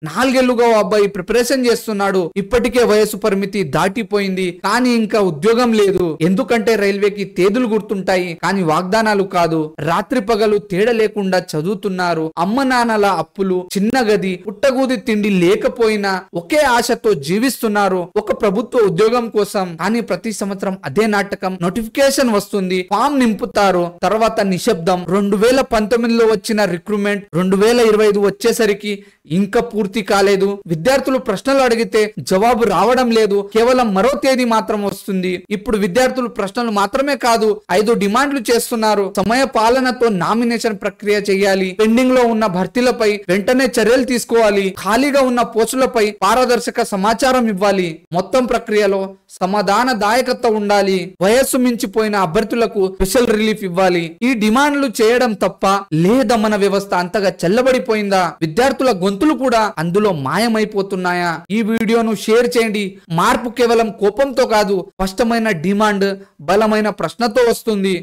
4 ఏళ్లుగా ఓ అబ్బాయి ప్రిపరేషన్ చేస్తున్నాడు. ఇప్పటికే వయసు పరిమితి దాటిపోయింది, కానీ ఇంకా ఉద్యోగం లేదు. ఎందుకంటే రైల్వేకి తేదీలు గుర్తుంటాయి కానీ వాగ్దానాలు కాదు. రాత్రి పగలు తేడా లేకుండా చదువుతున్నారు. అమ్మ నాన్నల అప్పులు, చిన్న గది, పుట్టగూది తిండి లేకపోయినా ఒకే ఆశతో జీవిస్తున్నారు, ఒక ప్రభుత్వ ఉద్యోగం కోసం. కానీ ప్రతి సంవత్సరం అదే నాటకం. నోటిఫికేషన్ వస్తుంది, ఫామ్ నింపుతారు, తర్వాత నిశ్శబ్దం. 2019లో వచ్చిన రిక్రూట్మెంట్ 2025 వచ్చేసరికి ఇంకా పూర్తి కాలేదు. విద్యార్థులు ప్రశ్నలు అడిగితే జవాబు రావడం లేదు, కేవలం మరో తేదీ మాత్రం వస్తుంది. ఇప్పుడు విద్యార్థులు ప్రశ్నలు మాత్రమే కాదు, 5 డిమాండ్లు చేస్తున్నారు. సమయ పాలనతో నామినేషన్ ప్రక్రియ చేయాలి, పెండింగ్ లో ఉన్న భర్తీలపై వెంటనే చర్యలు తీసుకోవాలి, ఖాళీగా ఉన్న పోస్టులపై పారదర్శక సమాచారం ఇవ్వాలి. మొత్తం ప్రక్రియలో సమాధానదాయకత ఉండాలి. వయస్సు మించిపోయిన అభ్యర్థులకు స్పెషల్ రిలీఫ్ ఇవ్వాలి. ఈ డిమాండ్లు చేయడం తప్ప లేదా మన వ్యవస్థ అంతగా చల్లబడిపోయిందా? విద్యార్థుల గొంతులు కూడా అందులో మాయమైపోతున్నాయా? ఈ వీడియోను షేర్ చేయండి. మార్పు కేవలం కోపంతో కాదు, స్పష్టమైన డిమాండ్, బలమైన ప్రశ్నతో వస్తుంది.